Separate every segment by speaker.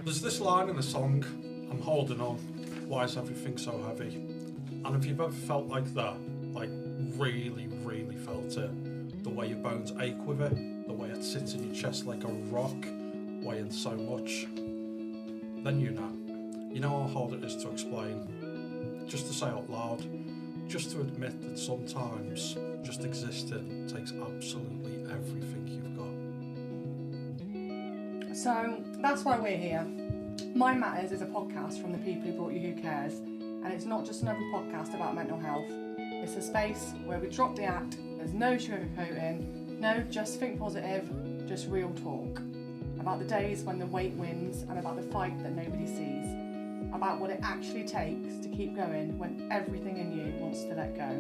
Speaker 1: There's this line in the song, I'm holding on, why is everything so heavy? And if you've ever felt like that, like really, really felt it, the way your bones ache with it, the way it sits in your chest like a rock, weighing so much, then you know. You know how hard it is to explain, just to say out loud, just to admit that sometimes just existing takes absolutely everything you've got.
Speaker 2: So that's why we're here. Mind Matters is a podcast from the people who brought you Who Cares, and it's not just another podcast about mental health. It's a space where we drop the act, there's no sugarcoating, no just think positive, just real talk. About the days when the weight wins and about the fight that nobody sees. About what it actually takes to keep going when everything in you wants to let go.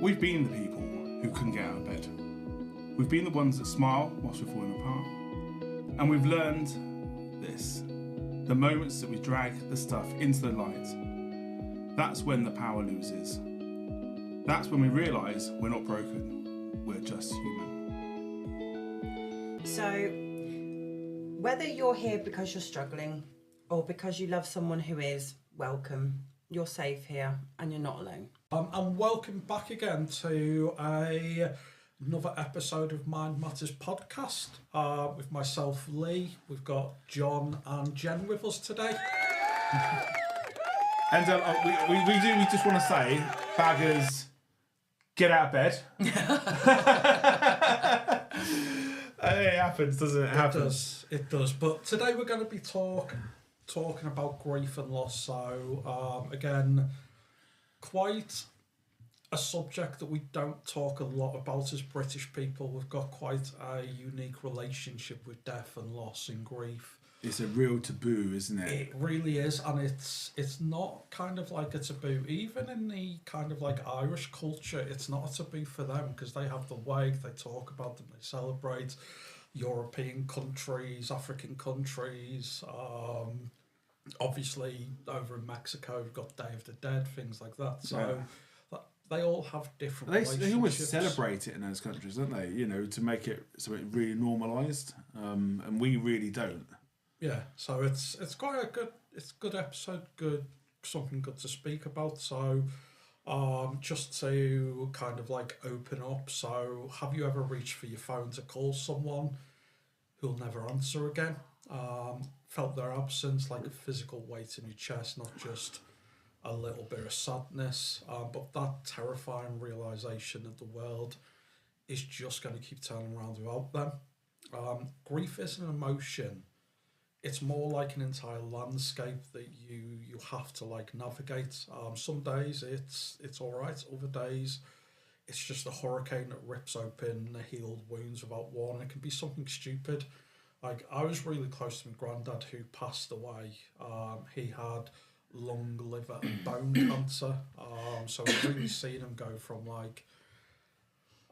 Speaker 3: We've been the people who couldn't get out of bed. We've been the ones that smile whilst we're falling apart. And we've learned this. The moments that we drag the stuff into the light, that's when the power loses. That's when we realise we're not broken, we're just human.
Speaker 4: So, whether you're here because you're struggling or because you love someone who is, welcome. You're safe here and you're not alone.
Speaker 1: And welcome back again to another episode of Mind Matters podcast with myself, Lee. We've got John and Jen with us today.
Speaker 3: And we just want to say, baggers, get out of bed. It happens, doesn't it?
Speaker 1: It does. But today we're going to be talking about grief and loss. So again, quite a subject that we don't talk a lot about as British people. We've got quite a unique relationship with death and loss and grief.
Speaker 3: It's a real taboo, isn't it?
Speaker 1: It really is, and it's not kind of like a taboo. Even in the kind of like Irish culture, it's not a taboo for them because they have the wake, they talk about them, they celebrate. European countries, African countries, obviously over in Mexico we've got Day of the Dead, things like that. So they all have different relationships.
Speaker 3: They almost celebrate it in those countries, don't they? You know, to make it something really normalised, and we really don't.
Speaker 1: Yeah, so it's quite a good episode, something good to speak about. So just to kind of like open up, so have you ever reached for your phone to call someone who'll never answer again? Felt their absence, like a physical weight in your chest, not just a little bit of sadness, but that terrifying realisation that the world is just going to keep turning around without them. Grief is an emotion. It's more like an entire landscape that you have to like navigate. Some days it's all right. Other days it's just a hurricane that rips open the healed wounds without warning. It can be something stupid. Like I was really close to my granddad who passed away. He had lung, liver and bone cancer. So I've really seen him go from like,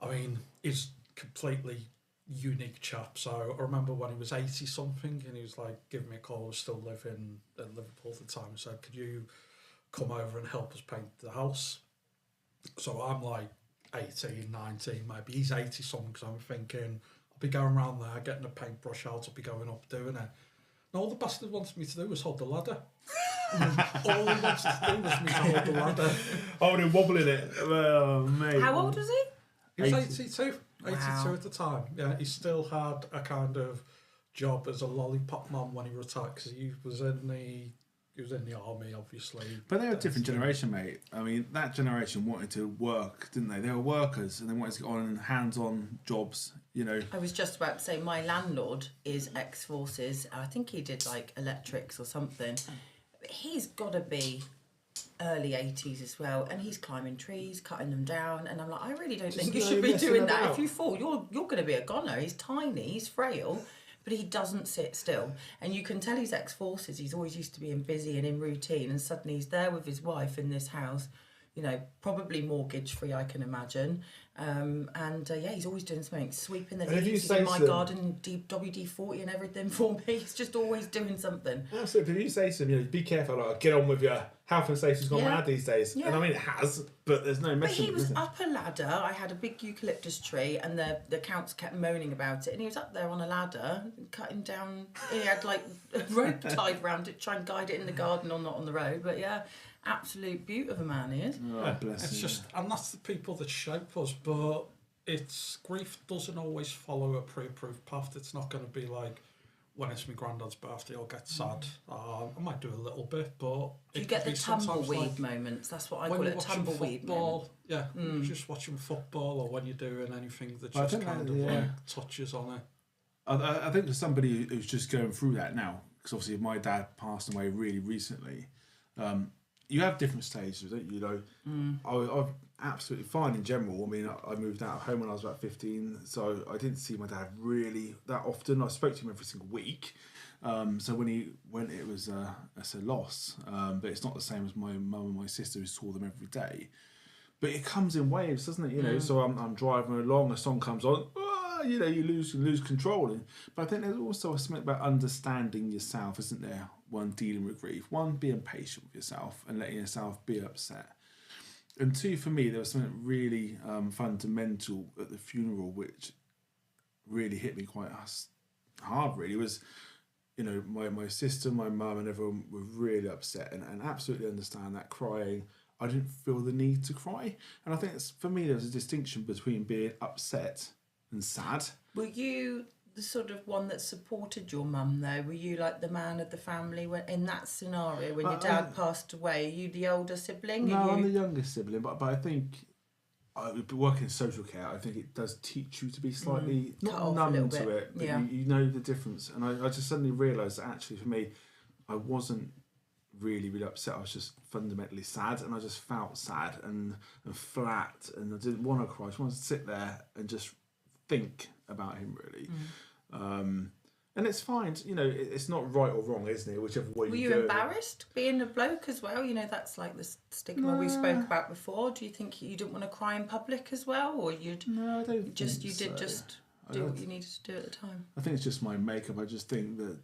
Speaker 1: I mean, he's completely unique chap. So I remember when he was 80 something and he was like giving me a call. I was still living in Liverpool at the time. So could you come over and help us paint the house? So I'm like 18, 19 maybe. He's 80 something. So I'm thinking I'll be going around there getting a paintbrush out. I'll be going up doing it. And all the bastard wanted me to do was hold the ladder. All he wanted to do was me to hold the ladder.
Speaker 3: Oh, and wobbling it. Oh, mate.
Speaker 4: How old was he?
Speaker 1: He was 82. 82
Speaker 4: Wow.
Speaker 1: at the time. Yeah, he still had a kind of job as a lollipop man when he retired because he was in the army, obviously.
Speaker 3: But they're a different generation, mate. I mean, that generation wanted to work, didn't they? They were workers and they wanted to get on hands-on jobs, you know.
Speaker 4: I was just about to say my landlord is ex-forces. I think he did like electrics or something. He's got to be early 80s as well, and he's climbing trees, cutting them down, and I'm like, I really don't think you should be doing that. If you fall, you're going to be a goner. He's tiny, he's frail, but he doesn't sit still, and you can tell he's ex-forces. He's always used to being busy and in routine, and suddenly he's there with his wife in this house you know, probably mortgage free, I can imagine. Yeah, he's always doing something, sweeping the
Speaker 5: And if you
Speaker 4: leaves, he's
Speaker 5: say
Speaker 4: in my
Speaker 5: to them-
Speaker 4: garden, WD-40 and everything for me. He's just always doing something.
Speaker 5: Absolutely. If you say to them, you know, be careful, like, get on with your health and safety's gone
Speaker 4: Yeah.
Speaker 5: mad these days.
Speaker 4: Yeah.
Speaker 5: And I mean, it has, but there's no
Speaker 4: But
Speaker 5: messing.
Speaker 4: he was
Speaker 5: is there?
Speaker 4: up a ladder. I had a big eucalyptus tree, and the council kept moaning about it. And he was up there on a ladder, cutting down. He had like a rope tied around it, try and guide it in the garden or not on the road. But yeah, absolute beaut of a man he is.
Speaker 5: Oh, bless
Speaker 1: It's
Speaker 5: him.
Speaker 1: just, and that's the people that shape us, but it's grief doesn't always follow a pre-approved path. It's not going to be like, when it's my granddad's birthday, I'll get sad. I might do a little bit, but
Speaker 4: You
Speaker 1: it
Speaker 4: get
Speaker 1: can
Speaker 4: the
Speaker 1: be sometimes
Speaker 4: tumbleweed
Speaker 1: like
Speaker 4: moments. That's what I
Speaker 1: when
Speaker 4: call
Speaker 1: you're
Speaker 4: it,
Speaker 1: watching
Speaker 4: tumbleweed moment.
Speaker 1: football. Yeah, you're just watching football, or when you're doing anything that
Speaker 5: I
Speaker 1: just
Speaker 5: think
Speaker 1: kind
Speaker 5: that-
Speaker 1: of
Speaker 5: yeah.
Speaker 1: like touches on it.
Speaker 5: I think for somebody who's just going through that now, because obviously my dad passed away really recently, you have different stages, don't you? You know, I'm absolutely fine in general. I mean, I moved out of home when I was about 15, so I didn't see my dad really that often. I spoke to him every single week. So when he went, it was a loss, but it's not the same as my mum and my sister who saw them every day. But it comes in waves, doesn't it? You know, so I'm driving along, a song comes on, you know, you lose control. But I think there's also something about understanding yourself, isn't there? One, dealing with grief. One, being patient with yourself and letting yourself be upset. And two, for me, there was something really fundamental at the funeral, which really hit me quite hard, really, was, you know, my sister, my mum and everyone were really upset and absolutely understand that, crying. I didn't feel the need to cry. And I think for me, there's a distinction between being upset and sad.
Speaker 4: Were you the sort of one that supported your mum, though? Were you like the man of the family when, in that scenario when your dad passed away? Are you the older sibling?
Speaker 5: No,
Speaker 4: Are you...
Speaker 5: I'm the youngest sibling, but I think working in social care, I think it does teach you to be slightly
Speaker 4: Cut off
Speaker 5: not
Speaker 4: a
Speaker 5: numb
Speaker 4: little
Speaker 5: to
Speaker 4: bit,
Speaker 5: it, but
Speaker 4: yeah.
Speaker 5: you know the difference. And I just suddenly realised that actually for me, I wasn't really upset. I was just fundamentally sad, and I just felt sad and flat, and I didn't want to cry. I just wanted to sit there and just think about him, really. And it's fine, you know, it's not right or wrong, isn't it? Whichever way
Speaker 4: Were
Speaker 5: you
Speaker 4: you
Speaker 5: go.
Speaker 4: embarrassed being a bloke as well? You know, that's like the stigma we spoke about before. Do you think you didn't want to cry in public as well, or you'd
Speaker 5: No, I don't
Speaker 4: just
Speaker 5: think
Speaker 4: you did
Speaker 5: so.
Speaker 4: just
Speaker 5: I
Speaker 4: do
Speaker 5: don't-
Speaker 4: what you needed to do at the time?
Speaker 5: I think it's just my makeup. I just think that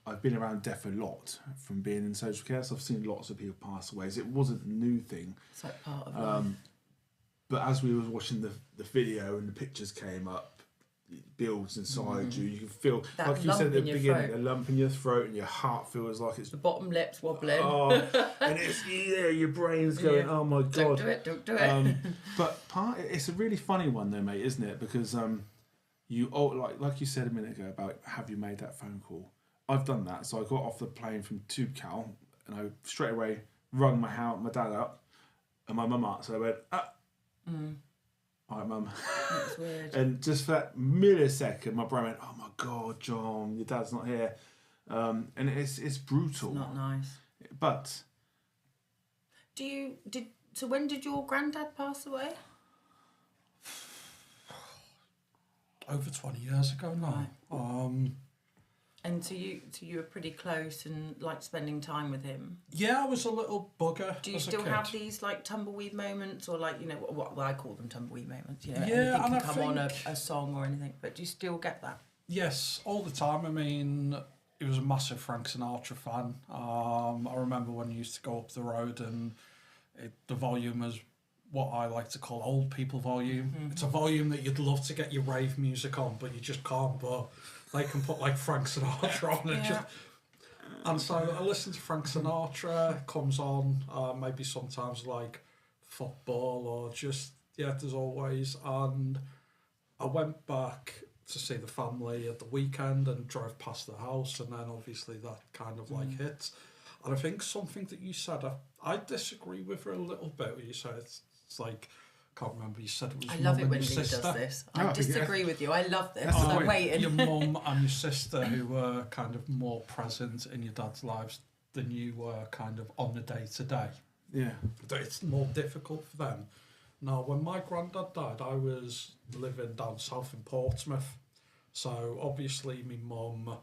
Speaker 5: I've been around death a lot from being in social care, so I've seen lots of people pass away. So it wasn't a new thing.
Speaker 4: It's like part of life.
Speaker 5: But as we were watching the video and the pictures came up, it builds inside you. You can feel,
Speaker 4: That
Speaker 5: like you said at the
Speaker 4: lump in your
Speaker 5: beginning,
Speaker 4: throat.
Speaker 5: a lump in your throat, and your heart feels like it's
Speaker 4: The bottom lip's wobbling.
Speaker 5: and it's your brain's going,
Speaker 4: Yeah.
Speaker 5: oh my god.
Speaker 4: Don't do it.
Speaker 5: But it's a really funny one though, mate, isn't it? Because you like you said a minute ago about have you made that phone call? I've done that. So I got off the plane from Tube Cal and I straight away rung my dad up and my mum up. So I went, all right, mum.
Speaker 4: That's weird.
Speaker 5: And just for that millisecond, my brain went, oh my god, John, your dad's not here. And it's brutal.
Speaker 4: It's not nice.
Speaker 5: But
Speaker 4: So when did your granddad pass away?
Speaker 1: Over 20 years ago now.
Speaker 4: And so you were pretty close and liked spending time with him.
Speaker 1: Yeah, I was a little bugger.
Speaker 4: Do you
Speaker 1: as a
Speaker 4: still
Speaker 1: kid.
Speaker 4: have these like tumbleweed moments, or like, you know, what I call them tumbleweed moments? You know,
Speaker 1: Yeah,
Speaker 4: anything
Speaker 1: and
Speaker 4: can
Speaker 1: I
Speaker 4: come on
Speaker 1: think-
Speaker 4: a song or anything. But do you still get that?
Speaker 1: Yes, all the time. I mean, he was a massive Frank Sinatra fan. I remember when he used to go up the road and the volume was what I like to call old people volume. It's a volume that you'd love to get your rave music on, but you just can't. But they can put like Frank Sinatra on and
Speaker 4: Yeah.
Speaker 1: just... And so I listen to Frank Sinatra, comes on, maybe sometimes like football or just, there's always. And I went back to see the family at the weekend and drove past the house, and then obviously that kind of like hit. And I think something that you said, I disagree with her a little bit. You said it's like, can't remember, you said it was
Speaker 4: I love
Speaker 1: mum
Speaker 4: it
Speaker 1: and
Speaker 4: when
Speaker 1: your
Speaker 4: Lee does
Speaker 1: sister.
Speaker 4: this.
Speaker 5: Oh,
Speaker 4: I
Speaker 5: yeah.
Speaker 4: disagree with you. I love this.
Speaker 5: That's the
Speaker 4: I'm
Speaker 5: point.
Speaker 4: waiting.
Speaker 1: Your mum and your sister who were kind of more present in your dad's lives than you were kind of on the day to day.
Speaker 5: yeah.
Speaker 1: It's more difficult for them. Now, when my granddad died, I was living down south in Portsmouth. So obviously my mum,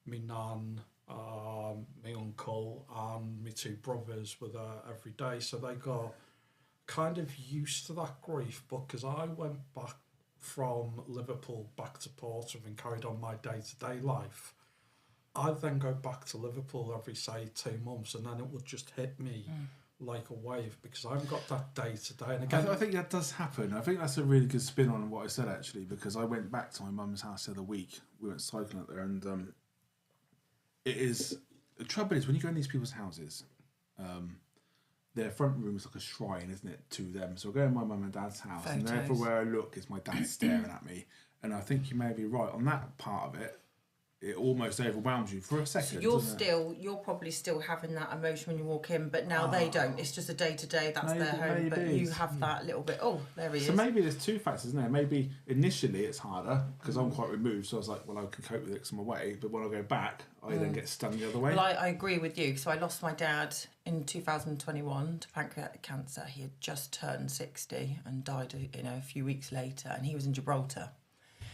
Speaker 1: my nan, my uncle and my two brothers were there every day. So they got kind of used to that grief, but because I went back from Liverpool back to Portsmouth and carried on my day-to-day life, I then go back to Liverpool every, say, 2 months, and then it would just hit me like a wave, because I haven't got that day-to-day. And again,
Speaker 5: I think that does happen. I think that's a really good spin on what I said, actually, because I went back to my mum's house the other week. We went cycling up there, and it is... The trouble is, when you go in these people's houses, their front room is like a shrine, isn't it, to them? So I go in my mum and dad's house, and everywhere I look is my dad staring at me. And I think you may be right on that part of it. It almost overwhelms you for a second.
Speaker 4: So you're probably still having that emotion when you walk in, but now they don't. It's just a day-to-day, that's their home, but you have that little bit, oh, there he is.
Speaker 5: So maybe there's two factors, isn't there? Maybe initially it's harder, because I'm quite removed, so I was like, well, I can cope with it because I'm away, but when I go back, I then get stung the other way.
Speaker 4: Well, I agree with you. So I lost my dad in 2021 to pancreatic cancer. He had just turned 60 and died, a few weeks later, and he was in Gibraltar.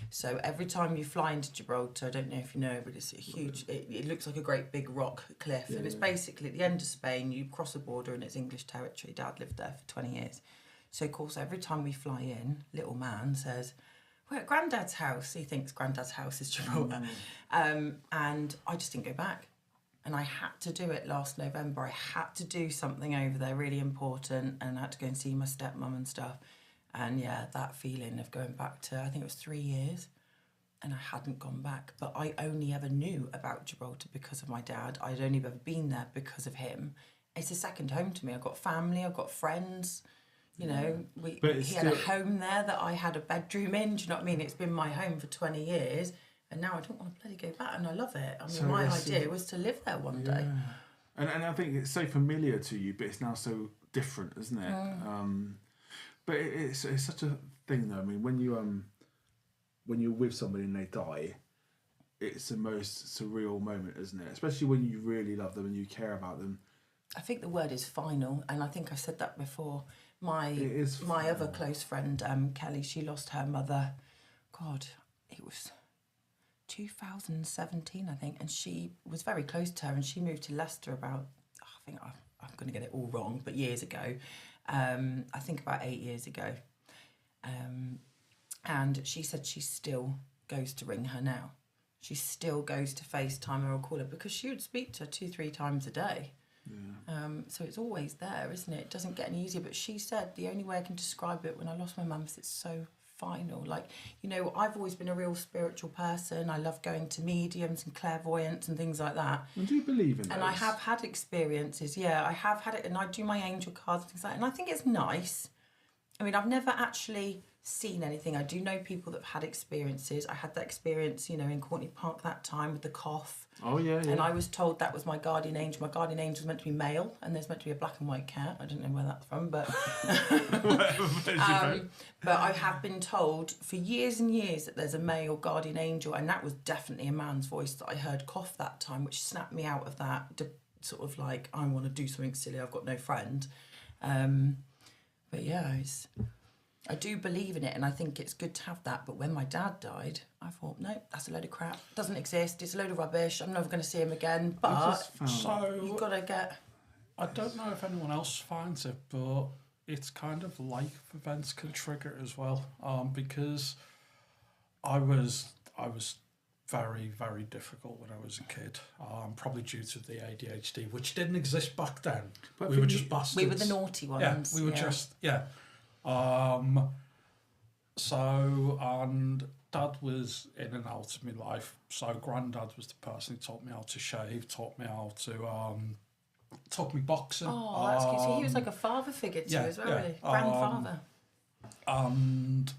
Speaker 4: So every time you fly into Gibraltar, I don't know if you know, but it's a huge, it looks like a great big rock cliff. And it's basically at the end of Spain, you cross a border and it's English territory. Dad lived there for 20 years. So, of course, every time we fly in, little man says, we're at Grandad's house. He thinks Grandad's house is Gibraltar. And I just didn't go back. And I had to do it last November. I had to do something over there really important, and I had to go and see my stepmum and stuff. And yeah, that feeling of going back to, I think it was 3 years, and I hadn't gone back. But I only ever knew about Gibraltar because of my dad. I'd only ever been there because of him. It's a second home to me. I've got family, I've got friends. He had a home there that I had a bedroom in. Do you know what I mean? It's been my home for 20 years, and now I don't want to bloody go back, and I love it. I mean, my idea was to live there one day.
Speaker 5: And I think it's so familiar to you, but it's now so different, isn't it? But it's such a thing, though. I mean, when you're with somebody and they die, it's the most surreal moment, isn't it? Especially when you really love them and you care about them.
Speaker 4: I think the word is final, and I think I said that before. My other close friend, Kelly, she lost her mother. God, it was 2017, I think, and she was very close to her, and she moved to Leicester about, I think I'm going to get it all wrong, but years ago. I think about 8 years ago. And she said she still goes to ring her now. She still goes to FaceTime her or call her, because she would speak to her 2-3 times a day. So it's always there, isn't it? It doesn't get any easier. But she said the only way I can describe it when I lost my mum is it's so final. Like, I've always been a real spiritual person. I love going to mediums and clairvoyants and things like that.
Speaker 5: And do you believe in those?
Speaker 4: And I have had experiences, I have had it, and I do my angel cards and things like that, and I think it's nice. I mean, I've never actually seen anything. I do know people that have had experiences. I had that experience, in Courtney Park that time with the cough.
Speaker 5: Oh, yeah.
Speaker 4: And I was told that was my guardian angel. My guardian angel was meant to be male, and there's meant to be a black and white cat. I don't know where that's from, but... but I have been told for years and years that there's a male guardian angel, and that was definitely a man's voice that I heard cough that time, which snapped me out of that sort of like, I want to do something silly, I've got no friend. But yeah, I do believe in it, and I think it's good to have that. But when my dad died, I thought, no, that's a load of crap. Doesn't exist. It's a load of rubbish. I'm never going to see him again. But you've got to get...
Speaker 1: I don't know if anyone else finds it, but it's kind of life events can trigger as well. Because I was very, very difficult when I was a kid. Probably due to the ADHD, which didn't exist back then. But we were just bastards.
Speaker 4: We were the naughty ones.
Speaker 1: Yeah, we were just... Yeah. And Dad was in and out of my life. So Grandad was the person who taught me how to shave, taught me how to taught me boxing.
Speaker 4: Oh, that's good. So he was like a father figure too, as well, really. Grandfather.
Speaker 1: And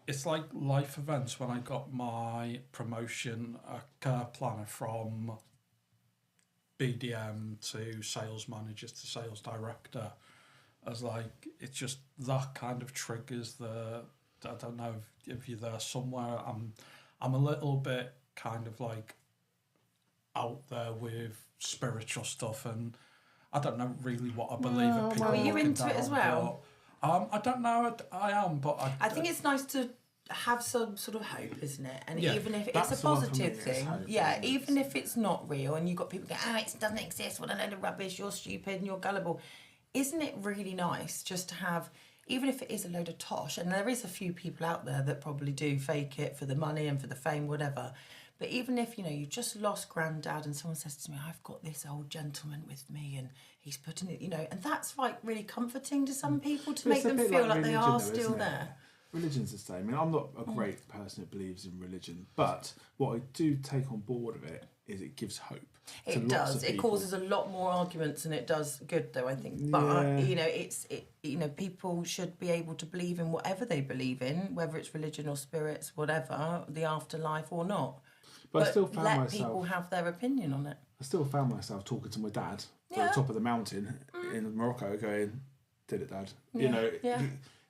Speaker 1: it's like life events. When I got my promotion, a care planner from BDM to sales manager to sales director, as like, it's just that kind of triggers I don't know if you're there somewhere. I'm a little bit kind of like out there with spiritual stuff, and I don't know really what I believe in. People
Speaker 4: are you into it as well?
Speaker 1: But, I don't know. I am, but
Speaker 4: I think it's nice to have some sort of hope, isn't it? And even if it's a positive thing, even if it's not real, and you've got people go, it doesn't exist, what a load of rubbish, you're stupid and you're gullible. isn't it really nice just to have, even if it is a load of tosh, and there is a few people out there that probably do fake it for the money and for the fame, whatever. But even if, you just lost Grandad and someone says to me, I've got this old gentleman with me and he's putting it, and that's like really comforting to some people to make them feel like they are still there.
Speaker 5: Religion's the same. I mean, I'm not a great person that believes in religion, but what I do take on board of it is it gives hope.
Speaker 4: It does. It causes a lot more arguments than it does good, though, I think. But, people should be able to believe in whatever they believe in, whether it's religion or spirits, whatever, the afterlife or not. But
Speaker 5: I still found
Speaker 4: let
Speaker 5: myself,
Speaker 4: people have their opinion on it.
Speaker 5: I still found myself talking to my dad at the top of the mountain in Morocco going, did it, Dad?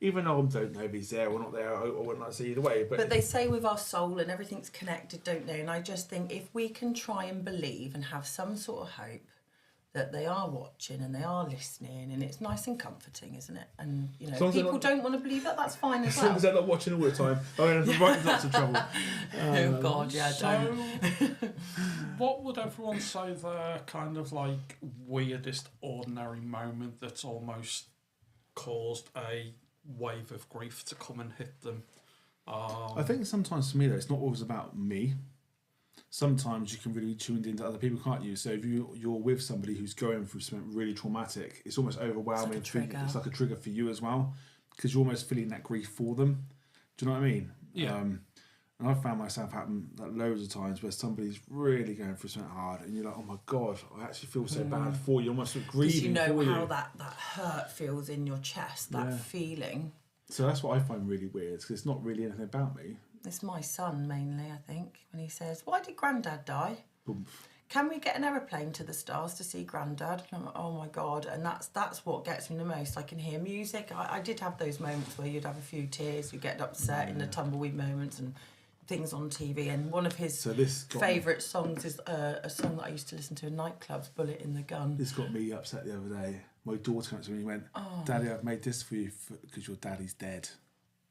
Speaker 5: Even though I don't know if he's there or not there, I wouldn't like to see either way.
Speaker 4: But they say with our soul and everything's connected, don't they? And I just think if we can try and believe and have some sort of hope that they are watching and they are listening, and it's nice and comforting, isn't it? And, people don't want to believe that, that's fine as well.
Speaker 5: As long as they're not watching all the time, I'm going to have lots of trouble.
Speaker 4: Oh, God, yeah, don't.
Speaker 1: What would everyone say their kind of like weirdest ordinary moment that's almost caused a wave of grief to come and hit them?
Speaker 5: I think sometimes for me though, it's not always about me. Sometimes you can really be tuned into other people, can't you? So if you're with somebody who's going through something really traumatic, it's almost overwhelming. It's like a trigger for you as well, because you're almost feeling that grief for them. Do you know what I mean?
Speaker 1: Yeah.
Speaker 5: And I've found myself happen loads of times where somebody's really going through something hard, and you're like, oh my God, I actually feel so bad for you. Almost like grieving for you.
Speaker 4: Because how that hurt feels in your chest, that feeling.
Speaker 5: So that's what I find really weird, because it's not really anything about me.
Speaker 4: It's my son mainly, I think, when he says, why did Grandad die?
Speaker 5: Boom.
Speaker 4: Can we get an aeroplane to the stars to see Grandad? And I'm like, oh my God. And that's what gets me the most. I can hear music. I did have those moments where you'd have a few tears, you'd get upset in the tumbleweed moments and things on TV. And one of his favourite songs is a song that I used to listen to in nightclubs, Bullet in the Gun.
Speaker 5: This got me upset the other day. My daughter came up to me and went, Daddy, I've made this for you because your daddy's dead.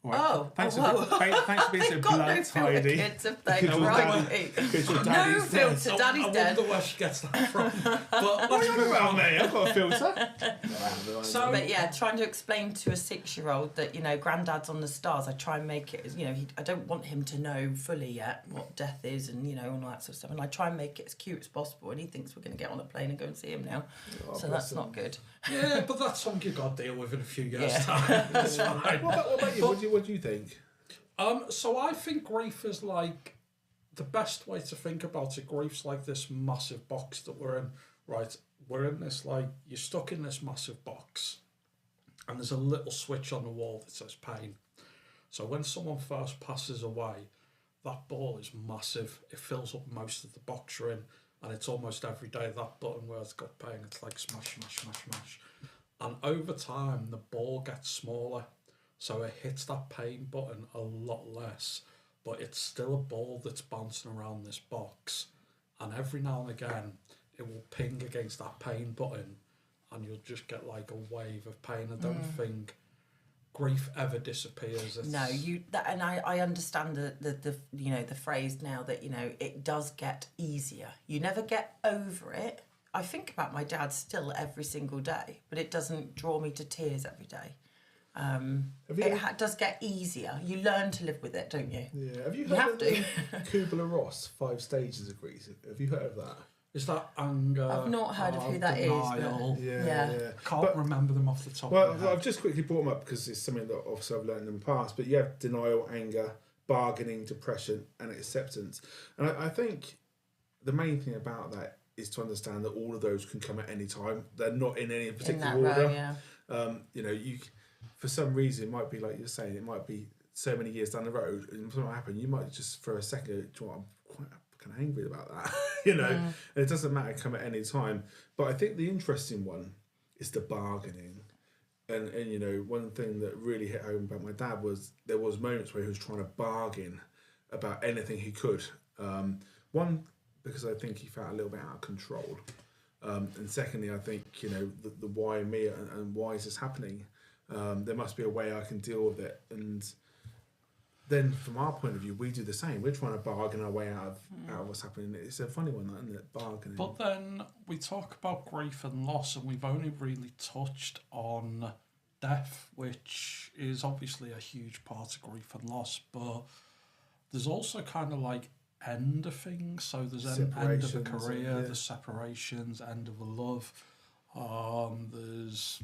Speaker 5: Right. Thanks for being so blood tidy.
Speaker 4: Kids have they? No filter. Daddy's dead.
Speaker 1: I wonder where she gets that from. But
Speaker 5: let's move on, mate. I've got a filter.
Speaker 4: But yeah, trying to explain to a 6-year-old that Grandad's on the stars. I try and make it as I don't want him to know fully yet what death is and all that sort of stuff. And I try and make it as cute as possible. And he thinks we're going to get on a plane and go and see him now. So that's not good.
Speaker 1: Yeah, but that's something you've got to deal with in a few years' time. That's fine.
Speaker 5: What about you? What do you think?
Speaker 1: So I think grief is like the best way to think about it. Grief's like this massive box that we're in. Right, we're in this you're stuck in this massive box, and there's a little switch on the wall that says pain. So when someone first passes away, that ball is massive. It fills up most of the box you're in. And it's almost every day that button where it's got pain, it's like smash, smash, smash, smash. And over time, the ball gets smaller. So it hits that pain button a lot less. But it's still a ball that's bouncing around this box. And every now and again, it will ping against that pain button. And you'll just get like a wave of pain. I don't think grief ever disappears.
Speaker 4: No, and I understand the phrase now that it does get easier. You never get over it. I think about my dad still every single day, but it doesn't draw me to tears every day. It does get easier. You learn to live with it, don't you?
Speaker 5: Yeah. Have you heard of Kubler-Ross 5 stages of grief? Have you heard of that?
Speaker 1: Is that anger?
Speaker 4: I've not heard of who that
Speaker 1: denial.
Speaker 4: is.
Speaker 5: Yeah.
Speaker 1: Can't remember them off the top of my head.
Speaker 5: I've just quickly brought them up because it's something that obviously I've learned in the past. But you have denial, anger, bargaining, depression, and acceptance. And I think the main thing about that is to understand that all of those can come at any time. They're not in any particular order. You for some reason it might be like you're saying. It might be so many years down the road, and something might happen. You might just for a second, I'm quite fucking angry about that. And it doesn't matter, come at any time. But I think the interesting one is the bargaining. And one thing that really hit home about my dad was there was moments where he was trying to bargain about anything he could. One, because I think he felt a little bit out of control. And secondly, I think, the why me and why is this happening? There must be a way I can deal with it. And then from our point of view, we do the same. We're trying to bargain our way out of what's happening. It's a funny one, isn't it? Bargaining.
Speaker 1: But then we talk about grief and loss, and we've only really touched on death, which is obviously a huge part of grief and loss, but there's also kind of like end of things. So there's an end of a career, there's separations, end of a love. There's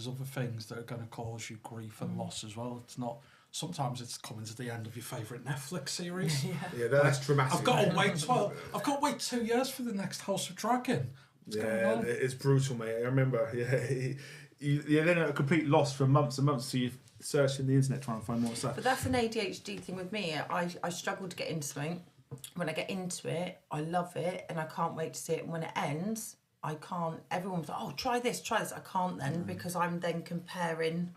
Speaker 1: other things that are going to cause you grief and loss as well. It's not. Sometimes it's coming to the end of your favourite Netflix series.
Speaker 5: Yeah, that's dramatic.
Speaker 1: I've got to wait 2 years for the next House of Dragon.
Speaker 5: It's brutal, mate. I remember. You're then at a complete loss for months and months. So you search in the internet trying to find more stuff.
Speaker 4: But that's an ADHD thing with me. I struggle to get into something. When I get into it, I love it, and I can't wait to see it. And when it ends, I can't. Everyone's like, "Oh, try this." I can't then because I'm then comparing.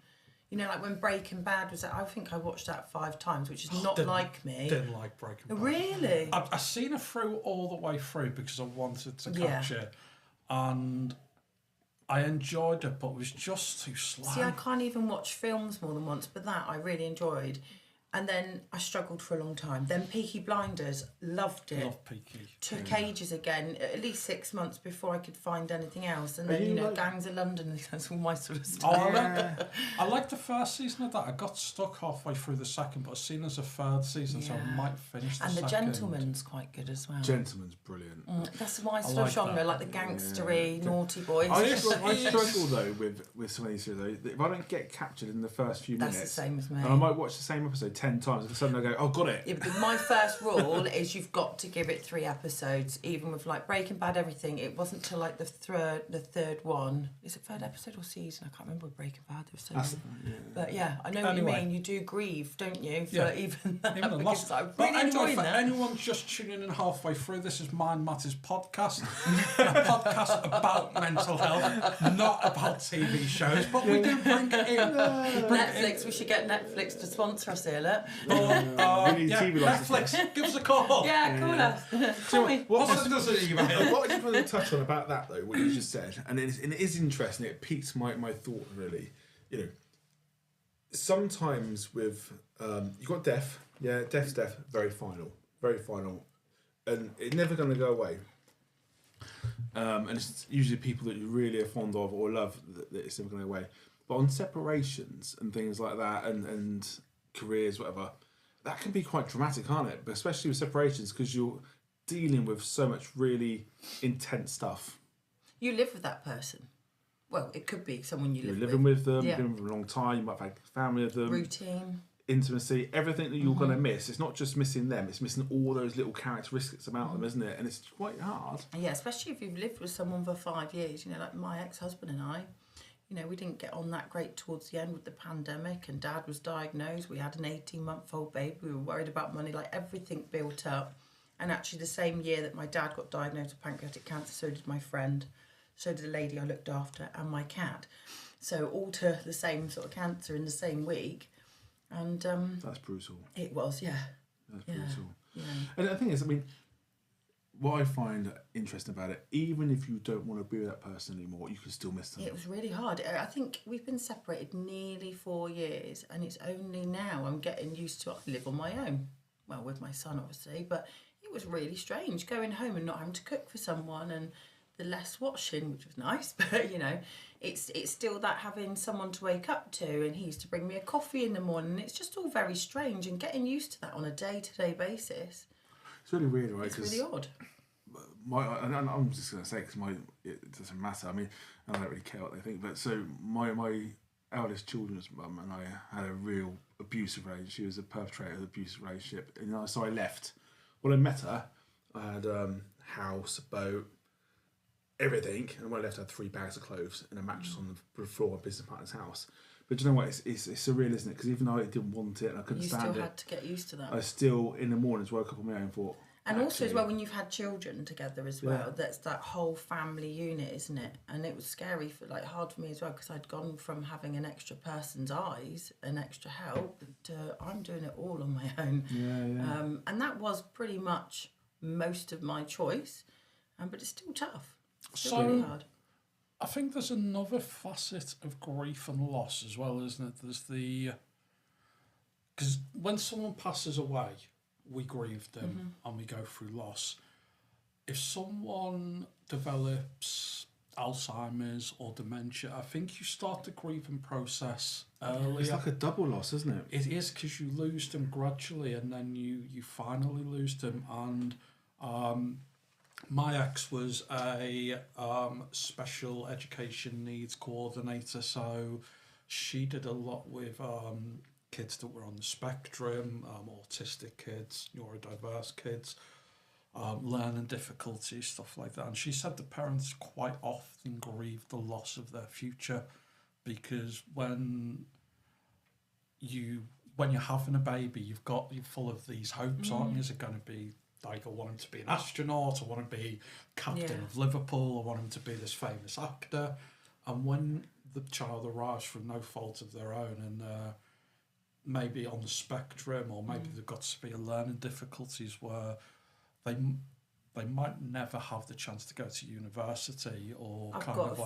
Speaker 4: You know, like when Breaking Bad was, I think I watched that 5 times, which is not like me.
Speaker 1: Didn't like Breaking Bad.
Speaker 4: Really?
Speaker 1: I've seen it through all the way through because I wanted to catch it, and I enjoyed it, but it was just too slow.
Speaker 4: See, I can't even watch films more than once, but that I really enjoyed. And then I struggled for a long time. Then Peaky Blinders, loved it.
Speaker 1: Love Peaky.
Speaker 4: Took ages again, at least 6 months before I could find anything else. And then, Gangs of London, that's all my sort of stuff.
Speaker 1: I liked the first season of that. I got stuck halfway through the second, but I've seen there's a third season, so I might finish the second.
Speaker 4: And The Gentleman's quite good as well.
Speaker 5: Gentleman's brilliant.
Speaker 4: That's my sort of genre, like the gangstery, naughty boys.
Speaker 5: I struggle though with some of these series. If I don't get captured in the first few minutes,
Speaker 4: that's the same as me.
Speaker 5: And I might watch the same episode 10 times, and suddenly I go, "Oh, got it."
Speaker 4: Yeah, but my first rule is you've got to give it 3 episodes, even with like Breaking Bad, everything. It wasn't till like the third one. Is it 3rd episode or season? I can't remember with Breaking Bad. There was so many. But yeah, I know what you mean. You do grieve, don't you? For even that. Even the loss. I'm really enjoying that.
Speaker 1: Anyone just tuning in halfway through, this is Mind Matters podcast, a podcast about mental health, not about TV shows, but we do bring it in.
Speaker 4: Netflix, we should get Netflix to sponsor us here, look.
Speaker 1: Netflix, give us a call.
Speaker 4: Yeah, call us.
Speaker 5: What I just want to touch on about that though, what you just said, and it is interesting. It piques my thought really. Sometimes with you've got death. Yeah, death's very final, and it's never going to go away. And it's usually people that you really are fond of or love that it's never going to go away. But on separations and things like that, and careers, whatever, that can be quite dramatic, can't it? But especially with separations, because you're dealing with so much really intense stuff.
Speaker 4: You live with that person. Well, it could be someone
Speaker 5: you're living with them. You've been with them for a long time. You might have had family with them.
Speaker 4: Routine.
Speaker 5: Intimacy, everything that you're going to miss. It's not just missing them, it's missing all those little characteristics about them, isn't it? And it's quite hard.
Speaker 4: Yeah, especially if you've lived with someone for 5 years. Like my ex-husband and I, we didn't get on that great towards the end with the pandemic, and Dad was diagnosed. We had an 18-month-old baby. We were worried about money, like everything built up. And actually the same year that my dad got diagnosed with pancreatic cancer, so did my friend, so did the lady I looked after, and my cat. So all to the same sort of cancer in the same week. And
Speaker 5: that's brutal.
Speaker 4: It was, yeah.
Speaker 5: That's brutal.
Speaker 4: Yeah.
Speaker 5: And the thing is, what I find interesting about it, even if you don't want to be with that person anymore, you can still miss them.
Speaker 4: It was really hard. I think we've been separated nearly 4 years, and it's only now I'm getting used to it. I live on my own, well, with my son, obviously, but it was really strange going home and not having to cook for someone, and the less washing, which was nice, but it's still that having someone to wake up to, and he used to bring me a coffee in the morning. It's just all very strange, and getting used to that on a day-to-day basis.
Speaker 5: It's really weird, right?
Speaker 4: It's really odd.
Speaker 5: And I'm just going to say, because it doesn't matter. I don't really care what they think. But so my eldest children's mum and I had a real abusive relationship. She was a perpetrator of an abusive relationship, and so I left. When I met her, I had house, a boat, everything, and when I left, I had 3 bags of clothes and a mattress on the floor of my business partner's house. But do you know what? It's surreal, isn't it? Because even though I didn't want it and I couldn't stand it,
Speaker 4: you still had to get used to that.
Speaker 5: I still, in the mornings, woke up on my own and thought.
Speaker 4: And also as well, when you've had children together as well, that's that whole family unit, isn't it? And it was scary, hard for me as well, because I'd gone from having an extra person's eyes, an extra help, to I'm doing it all on my own.
Speaker 5: Yeah.
Speaker 4: And that was pretty much most of my choice, but it's still tough. It's still really hard.
Speaker 1: I think there's another facet of grief and loss as well, isn't it? There's the because when someone passes away, we grieve them and we go through loss. If someone develops Alzheimer's or dementia, I think you start the grieving process earlier.
Speaker 5: It's like a double loss, isn't it?
Speaker 1: It is, because you lose them gradually and then you finally lose them. And my ex was a special education needs coordinator, so she did a lot with kids that were on the spectrum, autistic kids, neurodiverse kids, learning difficulties, stuff like that. And she said the parents quite often grieve the loss of their future, because when you're having a baby, you're full of these hopes, aren't you? Is it going to be like, I want him to be an astronaut, I want him to be captain of Liverpool, I want him to be this famous actor. And when the child arrives from no fault of their own, and maybe on the spectrum, or maybe they've got severe learning difficulties where they might never have the chance to go to university, or
Speaker 4: I've got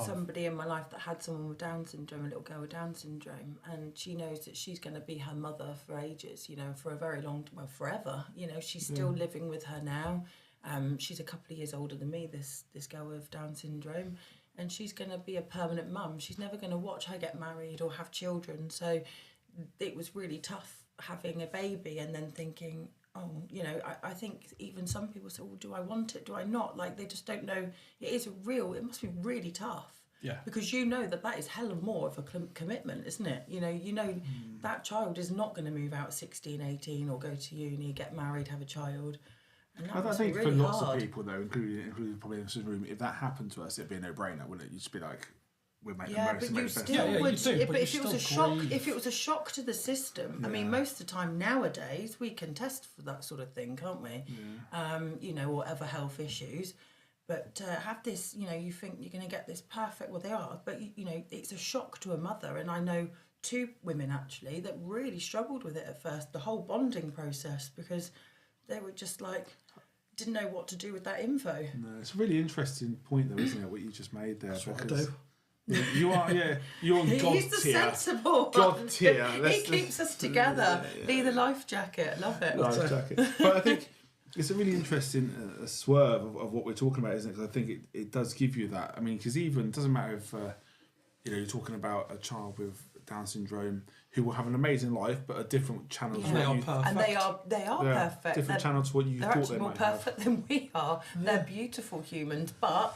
Speaker 4: somebody in my life that had someone with Down syndrome, a little girl with Down syndrome, and she knows that she's going to be her mother for ages, for a very long, forever. She's still living with her now. She's a couple of years older than me, this girl with Down syndrome, and she's going to be a permanent mum. She's never going to watch her get married or have children. So it was really tough having a baby and then thinking, I think even some people say, well, do I want it? Do I not? Like, they just don't know. It must be really tough.
Speaker 1: Yeah.
Speaker 4: Because that is hell of more of a commitment, isn't it? That child is not going to move out 16, 18 or go to uni, get married, have a child. And that
Speaker 5: I
Speaker 4: must
Speaker 5: think
Speaker 4: be really
Speaker 5: for lots
Speaker 4: hard.
Speaker 5: of people, though, including probably in this room, if that happened to us, it'd be a no-brainer, wouldn't it? You'd just be like, we're making the most
Speaker 4: but
Speaker 5: of
Speaker 4: you
Speaker 5: it.
Speaker 4: still
Speaker 1: you
Speaker 4: would.
Speaker 1: do, but
Speaker 4: if
Speaker 1: you
Speaker 4: it was a
Speaker 1: still
Speaker 4: shock,
Speaker 1: grieve.
Speaker 4: if it was a shock to the system, I mean, most of the time nowadays we can test for that sort of thing, can't we? Or other health issues. But have this, you think you're going to get this perfect. Well, they are, but it's a shock to a mother. And I know 2 women actually that really struggled with it at first, the whole bonding process, because they were just like, didn't know what to do with that info.
Speaker 5: No, it's a really interesting point, though, isn't it? What you just made there.
Speaker 1: That's what I do.
Speaker 5: You are, you're on God
Speaker 4: He's the
Speaker 5: tier.
Speaker 4: sensible
Speaker 5: God
Speaker 4: one.
Speaker 5: tier.
Speaker 4: He keeps us together. Be the life jacket. Love it.
Speaker 5: Life jacket. But I think it's a really interesting swerve of what we're talking about, isn't it? Because I think it does give you that. I mean, because even, it doesn't matter if you're talking about a child with Down syndrome who will have an amazing life, but a different channel to
Speaker 1: They
Speaker 5: what
Speaker 1: are
Speaker 5: you...
Speaker 1: perfect.
Speaker 4: And they are perfect.
Speaker 5: Different channel to what you
Speaker 4: They're
Speaker 5: thought
Speaker 4: actually
Speaker 5: they
Speaker 4: more
Speaker 5: might have.
Speaker 4: perfect than we are. They're beautiful humans, but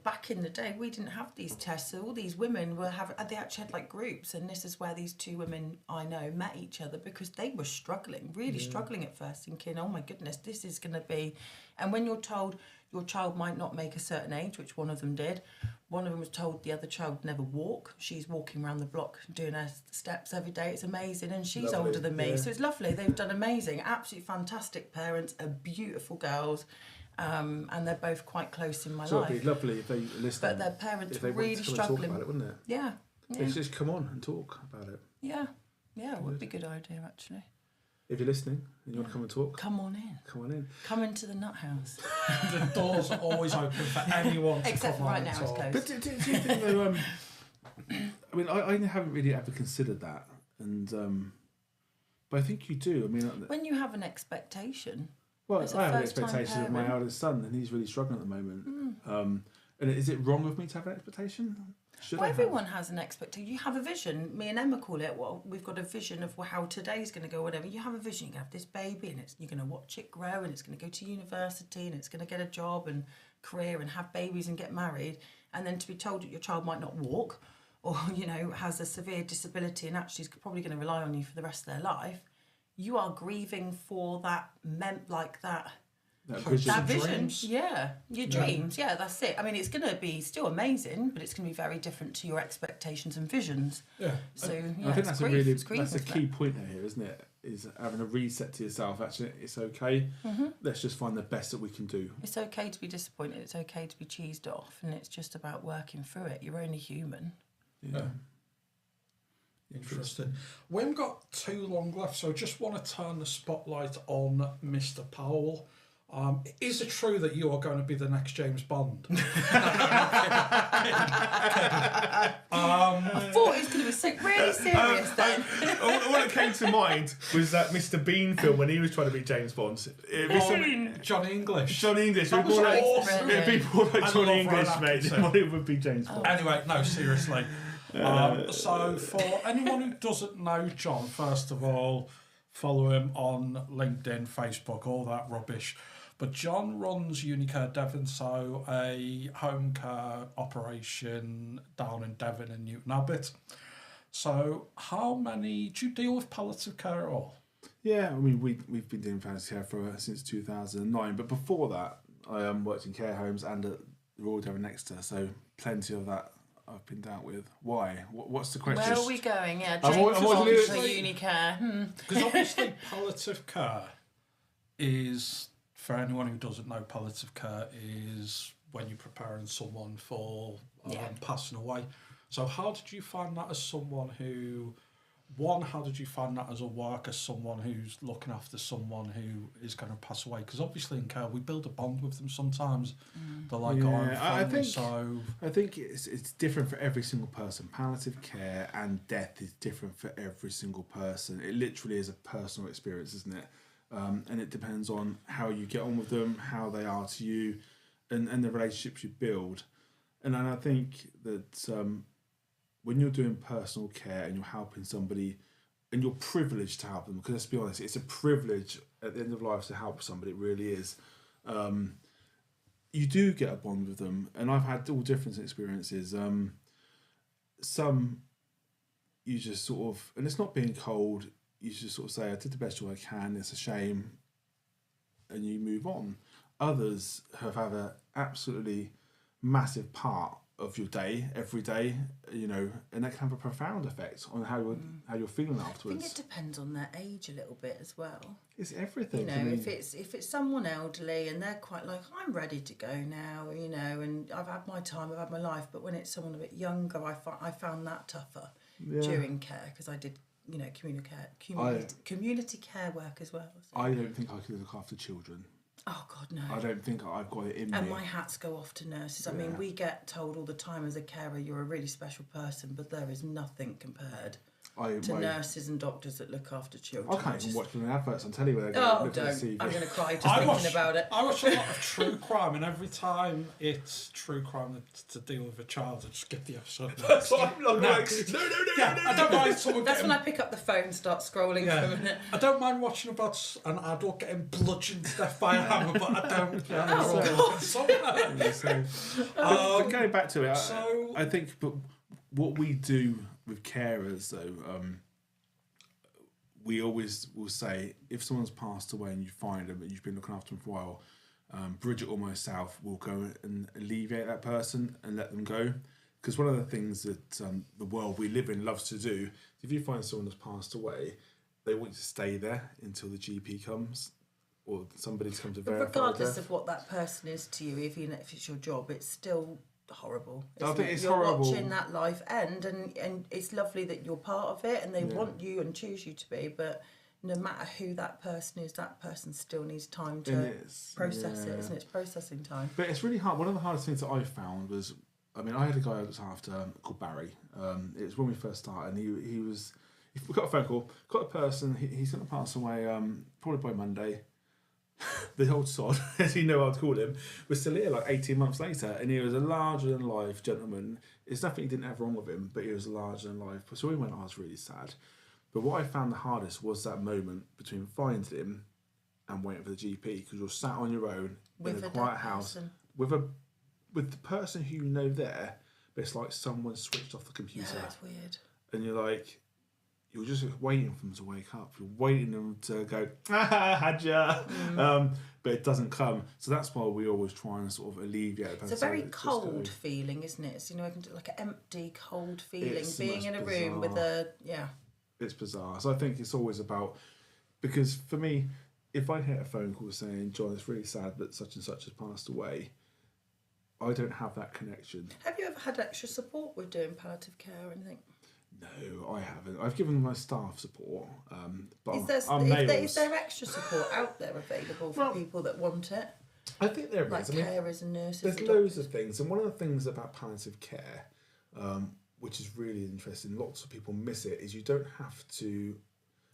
Speaker 4: back in the day we didn't have these tests. So all these women they actually had like groups, and this is where these 2 women I know met each other, because they were struggling, really struggling at first, thinking, oh my goodness, this is going to be. And when you're told your child might not make a certain age, which one of them did, one of them was told the other child would never walk. She's walking around the block doing her steps every day. It's amazing, and she's
Speaker 5: Lovely,
Speaker 4: older than me,
Speaker 5: yeah.
Speaker 4: so it's lovely. They've done amazing, absolutely fantastic parents, are beautiful girls. And they're both quite close in my
Speaker 5: So
Speaker 4: life.
Speaker 5: it'd be lovely if they listened.
Speaker 4: But their parents
Speaker 5: if they
Speaker 4: were really
Speaker 5: wanted to come and
Speaker 4: struggling.
Speaker 5: talk about it, wouldn't it?
Speaker 4: Yeah.
Speaker 5: They should just come on and talk about it.
Speaker 4: Yeah, it would be a good idea actually.
Speaker 5: If you're listening and you want to come and talk,
Speaker 4: Come on in.
Speaker 5: come on in.
Speaker 4: Come into the nut house.
Speaker 1: The doors are always open for anyone to
Speaker 4: Except
Speaker 1: come
Speaker 4: for
Speaker 1: on
Speaker 4: right
Speaker 1: and
Speaker 4: now it's
Speaker 1: talk.
Speaker 4: closed.
Speaker 5: But do you think though? I mean, I haven't really ever considered that, and but I think you do. I mean,
Speaker 4: When you have an expectation.
Speaker 5: well,
Speaker 4: as a
Speaker 5: I have an
Speaker 4: first-time
Speaker 5: expectation of my
Speaker 4: parent.
Speaker 5: eldest son, and he's really struggling at the moment. And is it wrong of me to have an expectation? Should
Speaker 4: Well,
Speaker 5: I have?
Speaker 4: everyone has an expectation. You have a vision. Me and Emma call it, well, we've got a vision of how today's going to go, whatever. You have a vision. You're going to have this baby, and you're going to watch it grow, and it's going to go to university, and it's going to get a job and career and have babies and get married. And then to be told that your child might not walk, or, has a severe disability and actually is probably going to rely on you for the rest of their life, you are grieving for that
Speaker 5: That
Speaker 1: Hopes
Speaker 5: vision.
Speaker 1: and
Speaker 4: vision.
Speaker 1: dreams.
Speaker 4: Yeah, your dreams. Yeah, that's it. I mean, it's going to be still amazing, but it's going to be very different to your expectations and visions.
Speaker 1: Yeah.
Speaker 4: So
Speaker 5: I think that's a
Speaker 4: it's
Speaker 5: key point here, isn't it? Is having a reset to yourself. Actually, it's okay. Let's just find the best that we can do.
Speaker 4: It's okay to be disappointed. It's okay to be cheesed off, and it's just about working through it. You're only human.
Speaker 1: Yeah. Interesting. We haven't got too long left, so I just want to turn the spotlight on Mr. Powell. Is it true that you are going to be the next James Bond?
Speaker 4: I thought he was going to be really serious then.
Speaker 5: All that came to mind was that Mr. Bean film when he was trying to be James Bond.
Speaker 1: Johnny English.
Speaker 5: Johnny English.
Speaker 1: That was awesome.
Speaker 5: It'd be more like
Speaker 1: I
Speaker 5: Johnny
Speaker 1: love
Speaker 5: English,
Speaker 1: Rowan
Speaker 5: mate,
Speaker 1: Atkinson.
Speaker 5: than what it would be James Bond.
Speaker 1: Anyway, no, seriously. So for anyone who doesn't know John, first of all, follow him on LinkedIn, Facebook, all that rubbish. But John runs Unicare Devon, so a home care operation down in Devon and Newton Abbot. So how many, do you deal with palliative care at all?
Speaker 5: Yeah, I mean, we've been doing palliative care since 2009, but before that, I worked in care homes and at the Royal Devon Exeter, so plenty of that I've been dealt with. Why? What's the question?
Speaker 4: Where are we going? Yeah,
Speaker 5: I'm
Speaker 4: James
Speaker 5: always
Speaker 4: Bond
Speaker 5: losing-
Speaker 4: for Unicare.
Speaker 1: Because obviously palliative care is, for anyone who doesn't know, palliative care is when you're preparing someone for passing away. So how did you find that as someone who, one, how did you find that as a work, as someone who's looking after someone who is going to pass away? Because obviously in care, we build a bond with them sometimes. They're like,
Speaker 5: I think
Speaker 1: so...
Speaker 5: I think it's different for every single person. Palliative care and death is different for every single person. It literally is a personal experience, isn't it? And it depends on how you get on with them, how they are to you, and the relationships you build. And then I think that when you're doing personal care and you're helping somebody, and you're privileged to help them, because let's be honest, it's a privilege at the end of life to help somebody, it really is. You do get a bond with them, and I've had all different experiences. Some you just sort of, and it's not being cold, you just sort of say, I did the best job I can, it's a shame, and you move on. Others have had an absolutely massive part of your day, every day, you know, and that can have a profound effect on how you're feeling
Speaker 4: I
Speaker 5: afterwards.
Speaker 4: think it depends on their age a little bit as well.
Speaker 5: It's everything.
Speaker 4: You know,
Speaker 5: I mean,
Speaker 4: if it's someone elderly and they're quite like, I'm ready to go now, you know, and I've had my time, I've had my life. But when it's someone a bit younger, I found that tougher during care, because I did, you know, community care work as well. So.
Speaker 5: I don't think I could look after children.
Speaker 4: Oh God, no.
Speaker 5: I don't think I've got it in
Speaker 4: And
Speaker 5: me.
Speaker 4: my hats go off to nurses. I mean, we get told all the time as a carer, you're a really special person, but there is nothing compared to nurses and doctors that look after children.
Speaker 5: I can't even watch the adverts on telly where they
Speaker 4: Oh,
Speaker 5: look at the
Speaker 4: don't.
Speaker 5: CV.
Speaker 4: I'm going to cry just thinking about it.
Speaker 1: I watch a lot of true crime, and every time it's true crime to deal with a child, I just get the episode.
Speaker 5: That's what I'm like,
Speaker 1: Next.
Speaker 5: no.
Speaker 1: I don't mind someone
Speaker 4: That's
Speaker 1: getting...
Speaker 4: when I pick up the phone and start scrolling for a minute.
Speaker 1: I don't mind watching about an adult getting bludgeoned to death by a hammer, but I don't...
Speaker 5: But going back to it,
Speaker 1: so-
Speaker 5: I think but what we do with carers, though, we always will say, if someone's passed away and you find them and you've been looking after them for a while, Bridget or myself will go and alleviate that person and let them go. Because one of the things that the world we live in loves to do, if you find someone that's passed away, they want you to stay there until the GP comes or somebody's come to verify
Speaker 4: Regardless
Speaker 5: death.
Speaker 4: of what that person is to you, even if it's your job, it's still horrible.
Speaker 5: I think it's
Speaker 4: you're
Speaker 5: horrible.
Speaker 4: watching that life end, and it's lovely that you're part of it and they want you and choose you to be, but no matter who that person is, that person still needs time to process it, isn't it? It's processing time.
Speaker 5: But it's really hard. One of the hardest things that I found was, I mean, I had a guy I looked after called Barry. It was when we first started, and we got a phone call, got a person, he's going to pass away probably by Monday. The old sod, as you know I'd call him, was still here like 18 months later, and he was a larger-than-life gentleman. It's nothing he didn't have wrong with him, but he was larger-than-life. So we went, I was really sad. But what I found the hardest was that moment between finding him and waiting for the GP, because you're sat on your own in a quiet house with the person who you know there, but it's like someone switched off the computer.
Speaker 4: Yeah, it's weird.
Speaker 5: And you're just waiting for them to wake up. You're waiting them to go, had ya. But it doesn't come. So that's why we always try and sort of alleviate the person.
Speaker 4: It's a very cold feeling, isn't it? It's, you know, like an empty, cold feeling.
Speaker 5: It's
Speaker 4: being in a room with
Speaker 5: It's bizarre. So I think it's always about, because for me, if I get a phone call saying, John, it's really sad that such and such has passed away, I don't have that connection.
Speaker 4: Have you ever had extra support with doing palliative care or anything?
Speaker 5: No, I haven't. I've given my staff support, but
Speaker 4: Is there extra support out there available for people that want it?
Speaker 5: I think there
Speaker 4: Like
Speaker 5: is. I mean,
Speaker 4: carers and nurses.
Speaker 5: there's
Speaker 4: and
Speaker 5: loads
Speaker 4: doctors?
Speaker 5: of things, and one of the things about palliative care, which is really interesting, lots of people miss it, is you don't have to.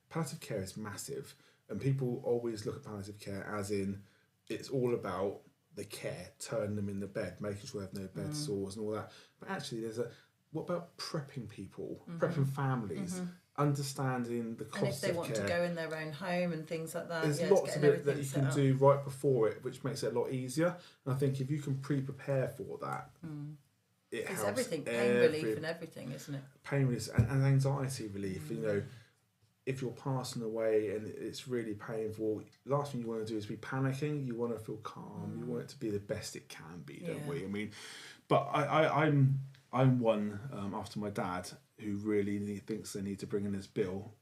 Speaker 5: Palliative care is massive, and people always look at palliative care as in it's all about the care, turning them in the bed, making sure they have no bed sores and all that. But actually, what about prepping people, prepping families, understanding the cost of care?
Speaker 4: And if they want to go in their own home and things like that,
Speaker 5: There's lots of it that you can do right before it, which makes it a lot easier. And I think if you can pre-prepare for that, it
Speaker 4: it's
Speaker 5: helps.
Speaker 4: Everything, pain relief and everything, isn't it?
Speaker 5: Pain relief and anxiety relief. You know, if you're passing away and it's really painful, last thing you want to do is be panicking. You want to feel calm. You want it to be the best it can be, don't we? I mean, but I'm one after my dad who really thinks they need to bring in this bill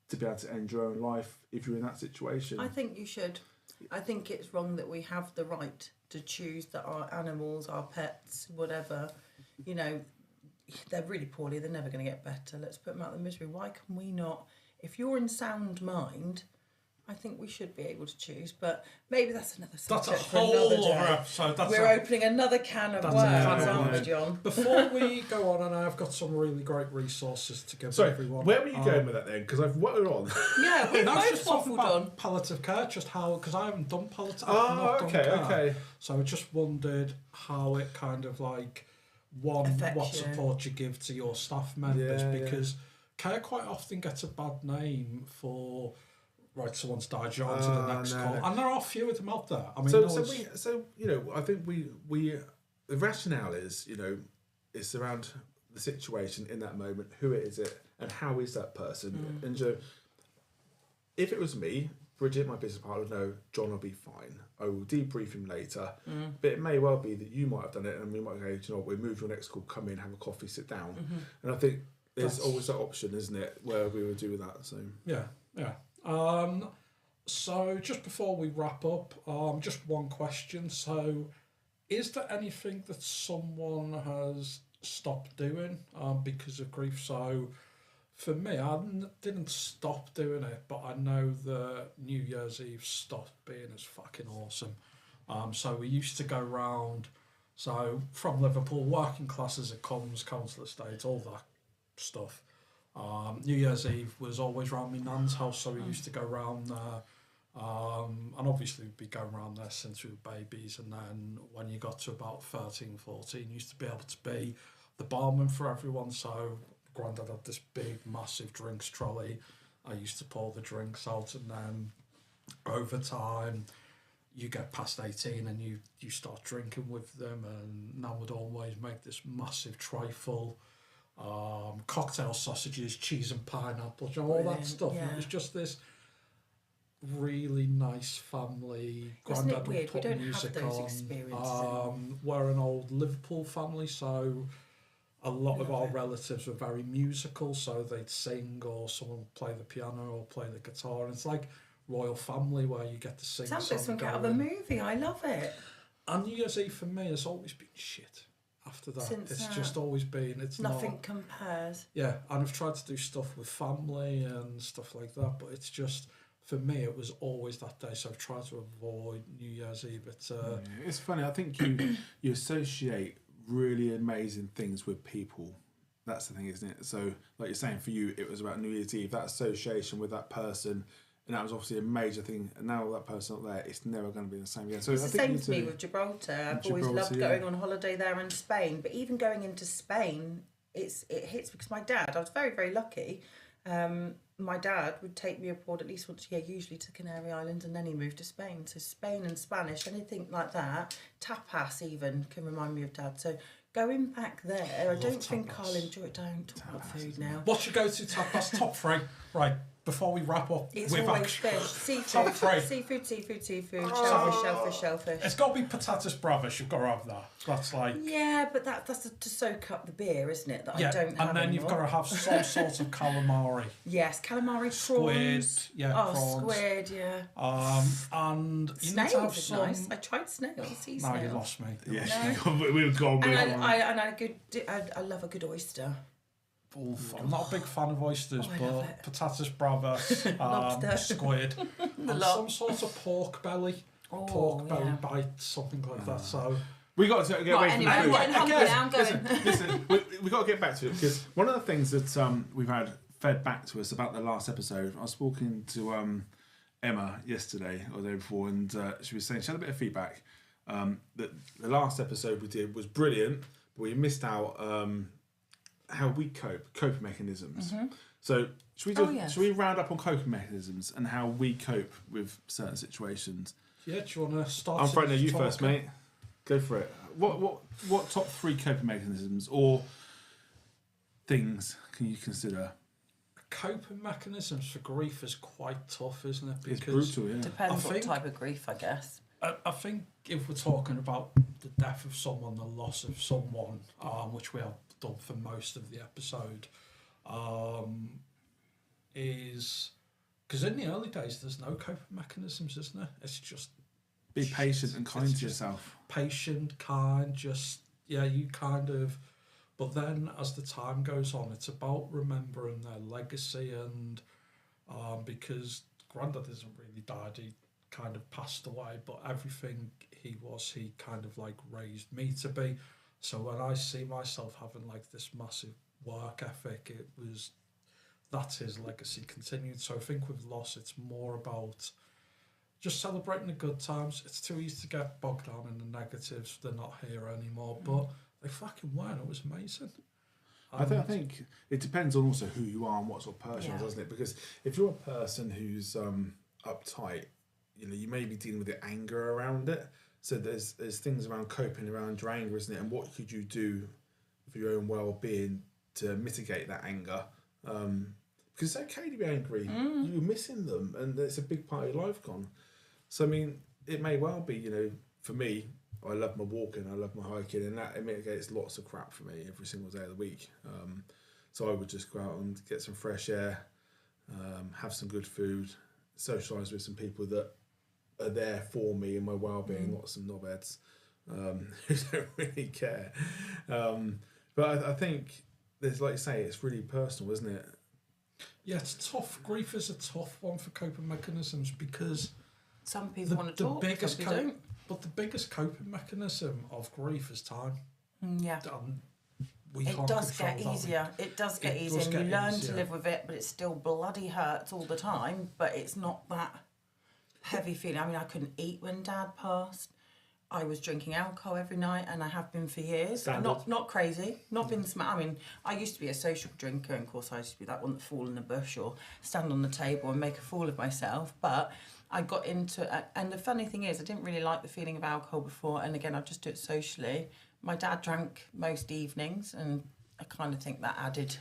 Speaker 5: to be able to end your own life if you're in that situation.
Speaker 4: I think you should. I think it's wrong that we have the right to choose that our animals, our pets, whatever, you know, they're really poorly, they're never going to get better. Let's put them out of the misery. Why can we not? If you're in sound mind, I think we should be able to choose, but maybe that's another subject.
Speaker 1: That's a whole other episode.
Speaker 4: We're opening another can of worms, aren't we, John?
Speaker 1: Before we go on, and I've got some really great resources to give everyone.
Speaker 5: Where were you going with that then? Because I've waddled on.
Speaker 4: Yeah, we've
Speaker 1: I was
Speaker 4: both
Speaker 1: just talking
Speaker 4: waffled
Speaker 1: about
Speaker 4: on.
Speaker 1: palliative care, just how, because I haven't done palliative.
Speaker 5: Oh, okay.
Speaker 1: So I just wondered how it kind of like what support you give to your staff members, because care quite often gets a bad name for. Right, someone's died, you're on to the next call. And there are a few of them out there. I mean,
Speaker 5: so you know, I think we the rationale is, you know, it's around the situation in that moment, who it is it, and how is that person. And if it was me, Bridget, my business partner, would know John will be fine. I will debrief him later. But it may well be that you might have done it, and we might go, you know, we'll move your next call, come in, have a coffee, sit down. And I think there's always that option, isn't it, where we would do that. So
Speaker 1: yeah. So just before we wrap up, just one question. So, is there anything that someone has stopped doing because of grief? So, for me, I didn't stop doing it, but I know that New Year's Eve stopped being as fucking awesome. So we used to go round. So from Liverpool, working class as it comes, council estate, all that stuff. New Year's Eve was always round my nan's house, so we used to go round there. And obviously we'd be going around there since we were babies, and then when you got to about 13, 14, you used to be able to be the barman for everyone. So Grandad had this big, massive drinks trolley. I used to pour the drinks out, and then over time, you get past 18 and you start drinking with them, and Nan would always make this massive tray full. Cocktail sausages, cheese and pineapple, you know, all that stuff.
Speaker 4: Yeah.
Speaker 1: And it was just this really nice family.
Speaker 4: Isn't it
Speaker 1: Grandad
Speaker 4: weird?
Speaker 1: would put
Speaker 4: We don't
Speaker 1: music
Speaker 4: have those
Speaker 1: on.
Speaker 4: experiences anymore.
Speaker 1: We're an old Liverpool family, so a lot of our relatives were very musical, so they'd sing, or someone would play the piano or play the guitar, and it's like royal family where you get to sing.
Speaker 4: Sounds like something out of a movie. I love it.
Speaker 1: And New Year's Eve for me has always been shit. After that,
Speaker 4: Since
Speaker 1: just always been. It's
Speaker 4: nothing
Speaker 1: not,
Speaker 4: compares.
Speaker 1: Yeah, and I've tried to do stuff with family and stuff like that, but it's just, for me, it was always that day. So I've tried to avoid New Year's Eve.
Speaker 5: It's funny. I think you associate really amazing things with people. That's the thing, isn't it? So, like you're saying, for you, it was about New Year's Eve. That association with that person. And that was obviously a major thing. And now that person up there, it's never going to be the same again. So
Speaker 4: it's
Speaker 5: I
Speaker 4: the
Speaker 5: think
Speaker 4: same to me with Gibraltar. I've always loved going on holiday there in Spain. But even going into Spain, it hits because my dad, I was very, very lucky. My dad would take me abroad at least once a year, usually to Canary Islands, and then he moved to Spain. So Spain and Spanish, anything like that, tapas even, can remind me of Dad. So going back there, I don't think I'll enjoy it. Don't talk about food now.
Speaker 1: What's your go-to tapas? Top three. Right, before we wrap up.
Speaker 4: It's always fish, seafood, shellfish.
Speaker 1: It's got to be patatas bravas, you've got to have that. That's like...
Speaker 4: Yeah, but that's to soak up the beer, isn't it? That I don't have
Speaker 1: and then
Speaker 4: anymore.
Speaker 1: You've got to have some sort of calamari.
Speaker 4: Yes, calamari, prawns.
Speaker 1: Squid, prawns.
Speaker 4: Squid, yeah.
Speaker 1: And you
Speaker 4: snails
Speaker 1: need to have
Speaker 4: is
Speaker 1: some...
Speaker 4: nice. I tried snails, sea snails.
Speaker 1: No, you lost me.
Speaker 5: Yeah, we've gone.
Speaker 4: And I love a good oyster.
Speaker 1: I'm not a big fan of oysters,
Speaker 4: Oh, I love
Speaker 1: but
Speaker 4: it.
Speaker 1: patatas bravas,
Speaker 4: Lobster.
Speaker 1: squid, and
Speaker 4: lot.
Speaker 1: some sort of pork belly.
Speaker 4: Oh,
Speaker 1: Pork belly
Speaker 4: yeah.
Speaker 1: bites, something like that. So
Speaker 5: We got to get away
Speaker 4: Right,
Speaker 5: from
Speaker 4: anyway,
Speaker 5: the
Speaker 4: I'm
Speaker 5: food.
Speaker 4: getting hungry now, I'm going.
Speaker 5: Listen, we got to get back to it because one of the things that we've had fed back to us about the last episode, I was talking to Emma yesterday or the day before, and she was saying she had a bit of feedback that the last episode we did was brilliant, but we missed out how we coping mechanisms.
Speaker 4: Mm-hmm.
Speaker 5: So should we round up on coping mechanisms and how we cope with certain situations?
Speaker 1: yeah, do you want to start?
Speaker 5: I'm throwing you
Speaker 1: talking?
Speaker 5: first, mate. Go for it. What top 3 coping mechanisms or things can you consider?
Speaker 1: Coping mechanisms for grief is quite tough, isn't it?
Speaker 5: It's brutal, yeah.
Speaker 4: Depends
Speaker 1: I
Speaker 4: what
Speaker 1: think-
Speaker 4: type of grief, I guess.
Speaker 1: I think if we're talking about the death of someone, the loss of someone, which we have done for most of the episode, is because in the early days there's no coping mechanisms, isn't there? It's just
Speaker 5: Be patient and kind
Speaker 1: it's
Speaker 5: to
Speaker 1: just
Speaker 5: yourself.
Speaker 1: patient, kind, just you kind of. But then as the time goes on, it's about remembering their legacy and because Grandad isn't really died, he kind of passed away, but everything he kind of like raised me to be. So when I see myself having like this massive work ethic, that's his legacy continued. So I think with loss, it's more about just celebrating the good times. It's too easy to get bogged down in the negatives. They're not here anymore, but they fucking weren't. It was amazing.
Speaker 5: I think it depends on also who you are and what sort of person,
Speaker 4: Yeah.
Speaker 5: doesn't it? Because if you're a person who's uptight, you may be dealing with the anger around it. So there's things around coping around your anger, isn't it? And what could you do for your own well-being to mitigate that anger? Because it's okay to be angry. You're missing them, and it's a big part of your life gone. So I mean, it may well be, for me, I love my walking, I love my hiking, and that it mitigates lots of crap for me every single day of the week. So I would just go out and get some fresh air, have some good food, socialise with some people that are there for me and my well-being, not some knobheads who don't really care. But I think there's, like you say, it's really personal, isn't it?
Speaker 1: Yeah, it's tough. Grief is a tough one for coping mechanisms because
Speaker 4: Some people want to talk, some people don't.
Speaker 1: But the biggest coping mechanism of grief is time.
Speaker 4: Yeah.
Speaker 1: We
Speaker 4: It
Speaker 1: can't
Speaker 4: does
Speaker 1: control
Speaker 4: get
Speaker 1: that.
Speaker 4: easier. It does get
Speaker 1: It
Speaker 4: easier,
Speaker 1: does
Speaker 4: and you
Speaker 1: get
Speaker 4: learn
Speaker 1: easier.
Speaker 4: to live with it, but it still bloody hurts all the time. But it's not that heavy feeling. I mean, I couldn't eat when Dad passed. I was drinking alcohol every night, and I have been for years.
Speaker 5: Standard.
Speaker 4: Not crazy, not been I mean, I used to be a social drinker, and of course, I used to be that one that fall in the bush or stand on the table and make a fool of myself. But I got into it, and the funny thing is, I didn't really like the feeling of alcohol before. And again, I just do it socially. My dad drank most evenings, and I kind of think that added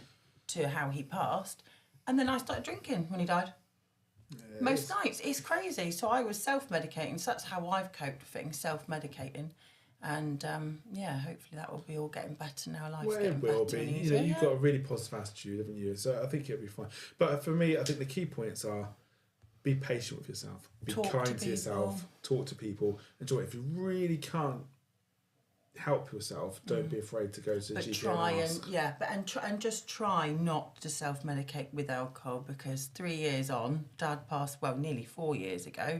Speaker 4: to how he passed. And then I started drinking when he died. Most nights. It's crazy. So I was self-medicating. So that's how I've coped with things, self-medicating. And hopefully that will be all getting better now. Life's
Speaker 5: Well,
Speaker 4: getting
Speaker 5: it will
Speaker 4: better
Speaker 5: be.
Speaker 4: and easier.
Speaker 5: You've got a really positive attitude, haven't you? So I think it'll be fine. But for me, I think the key points are be patient with yourself. Be
Speaker 4: Talk to
Speaker 5: kind to yourself.
Speaker 4: people.
Speaker 5: Talk to people. Enjoy it. If you really can't help yourself, don't be afraid to go to the
Speaker 4: But
Speaker 5: GP
Speaker 4: try
Speaker 5: and ask.
Speaker 4: and just try not to self-medicate with alcohol, because 3 years on, Dad passed, well, nearly 4 years ago,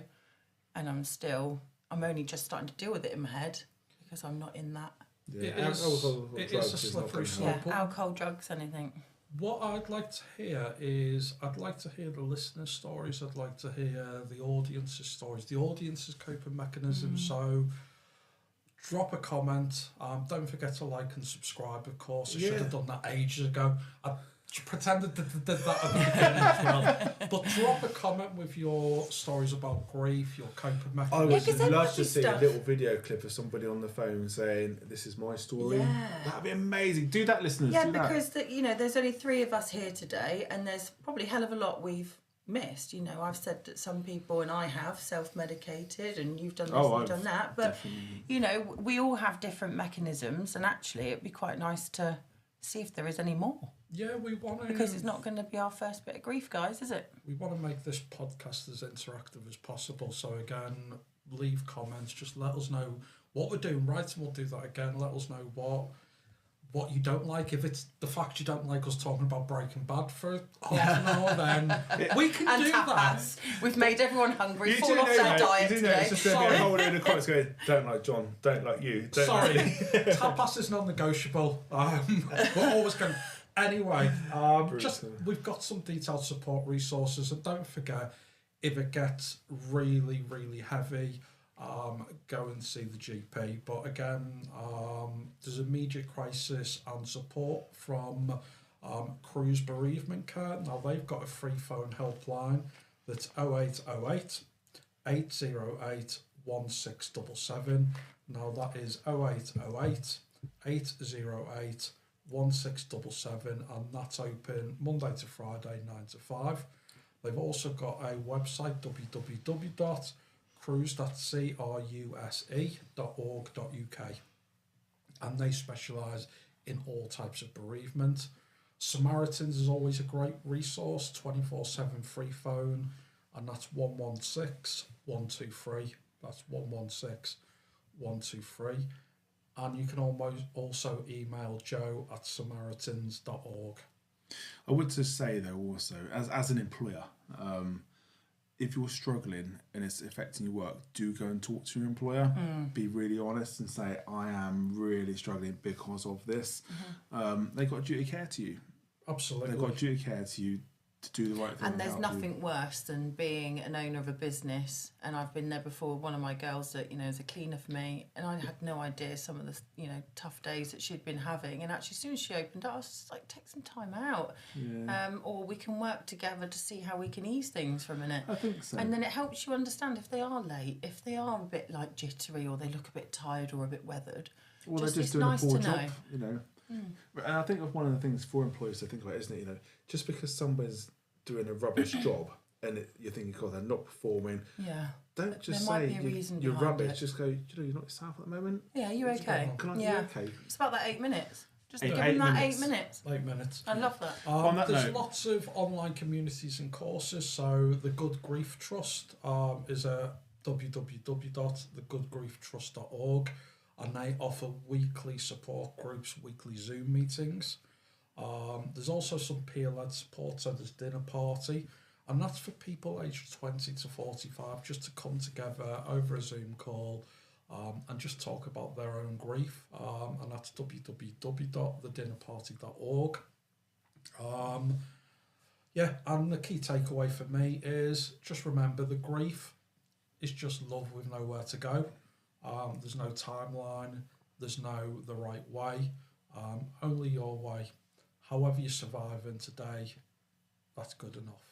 Speaker 4: and I'm only just starting to deal with it in my head because I'm not in that.
Speaker 5: Yeah,
Speaker 1: It is-
Speaker 5: alcohol,
Speaker 1: it
Speaker 5: drugs
Speaker 1: is a
Speaker 5: is not
Speaker 1: slippery
Speaker 5: gonna
Speaker 1: slope.
Speaker 5: help.
Speaker 4: Yeah, alcohol, drugs, anything.
Speaker 1: What I'd like to hear is I'd like to hear the listeners' stories. I'd like to hear the audience's stories, the audience's coping mechanisms. So drop a comment. Don't forget to like and subscribe, of course. I should have done that ages ago. I pretended to did that at the beginning as well. But drop a comment with your stories about grief, your coping
Speaker 5: I
Speaker 1: mechanisms.
Speaker 5: would
Speaker 4: 'cause they
Speaker 5: love
Speaker 4: watch
Speaker 5: to
Speaker 4: this
Speaker 5: see
Speaker 4: stuff.
Speaker 5: a little video clip of somebody on the phone saying, "This is my story."
Speaker 4: Yeah.
Speaker 5: That'd be amazing. Do that, listeners.
Speaker 4: Yeah,
Speaker 5: do that.
Speaker 4: because there's only 3 of us here today, and there's probably a hell of a lot we've missed. I've said that some people, and I have, self-medicated, and you've done this and you've done that. But,
Speaker 5: definitely.
Speaker 4: we all have different mechanisms, and actually it'd be quite nice to see if there is any more.
Speaker 1: Yeah, we want to.
Speaker 4: Because it's not going to be our first bit of grief, guys, is it?
Speaker 1: We want to make this podcast as interactive as possible. So again, leave comments. Just let us know what we're doing right, and we'll do that again. Let us know what you don't like. If it's the fact you don't like us talking about Breaking Bad for half an hour, then we can
Speaker 4: And
Speaker 1: do
Speaker 4: tapas.
Speaker 1: that.
Speaker 4: We've made everyone hungry,
Speaker 5: You
Speaker 4: fall
Speaker 5: do
Speaker 4: off
Speaker 5: know,
Speaker 4: their
Speaker 5: mate,
Speaker 4: diet
Speaker 5: you do know,
Speaker 4: today.
Speaker 5: it's just going to be a whole load of comments going, don't like John, don't like you. Don't
Speaker 1: Sorry,
Speaker 5: like
Speaker 1: tapas is non-negotiable. We're always going. Anyway, just we've got some detailed support resources, and don't forget, if it gets really, really heavy, go and see the GP. But again, there's immediate crisis and support from Cruise Bereavement Care. Now they've got a free phone helpline that's 0808 808 1677. Now that is 0808 808 1677, and that's open Monday to Friday 9 to 5. They've also got a website, www.cruise.org.uk, and they specialise in all types of bereavement. Samaritans is always a great resource, 24/7 free phone, and that's 116 123. That's 116 123. And you can also email joe@samaritans.org.
Speaker 5: I would just say though, also as an employer, if you're struggling and it's affecting your work, do go and talk to your employer. Be really honest and say, I am really struggling because of this. They've got a duty of care to you.
Speaker 1: Absolutely.
Speaker 5: They've got a duty of care to you to do the right thing.
Speaker 4: And there's
Speaker 5: help
Speaker 4: nothing
Speaker 5: you.
Speaker 4: worse than being an owner of a business, and I've been there before. One of my girls that is a cleaner for me, and I had no idea some of the tough days that she'd been having. And actually, as soon as she opened up, I was just like, take some time out, or we can work together to see how we can ease things for a minute.
Speaker 5: I think so.
Speaker 4: And then it helps you understand if they are late, if they are a bit like jittery, or they look a bit tired or a bit weathered.
Speaker 5: Well,
Speaker 4: Just,
Speaker 5: they're
Speaker 4: it's
Speaker 5: just doing
Speaker 4: nice
Speaker 5: a poor
Speaker 4: to
Speaker 5: job,
Speaker 4: know.
Speaker 5: And I think one of the things for employers to think about, isn't it? Just because somebody's doing a rubbish job and you're thinking, God, they're not performing.
Speaker 4: Yeah.
Speaker 5: Don't just
Speaker 4: There might
Speaker 5: say
Speaker 4: be a reason
Speaker 5: you're
Speaker 4: behind
Speaker 5: rubbish.
Speaker 4: it.
Speaker 5: Just go, you're not yourself at the moment.
Speaker 4: Yeah, you're
Speaker 5: What's
Speaker 4: okay.
Speaker 5: going on?
Speaker 4: Yeah.
Speaker 5: You okay?
Speaker 4: It's about that 8 minutes. Just
Speaker 5: Eight
Speaker 4: give them that
Speaker 5: minutes.
Speaker 4: 8 minutes.
Speaker 1: 8 minutes.
Speaker 4: I love that.
Speaker 5: On that
Speaker 1: There's
Speaker 5: note-
Speaker 1: lots of online communities and courses. So the Good Grief Trust is a www.thegoodgrieftrust.org, and they offer weekly support groups, weekly Zoom meetings. There's also some peer-led support, so there's dinner party, and that's for people aged 20 to 45, just to come together over a Zoom call and just talk about their own grief, and that's www.thedinnerparty.org. And the key takeaway for me is just remember the grief is just love with nowhere to go. There's no timeline, there's no the right way, only your way. However you're surviving today, that's good enough.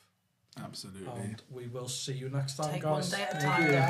Speaker 5: Absolutely.
Speaker 1: And we will see you next time,
Speaker 4: Take
Speaker 1: guys.
Speaker 4: one day at a
Speaker 5: Thank
Speaker 4: time.
Speaker 5: you.
Speaker 4: Guys.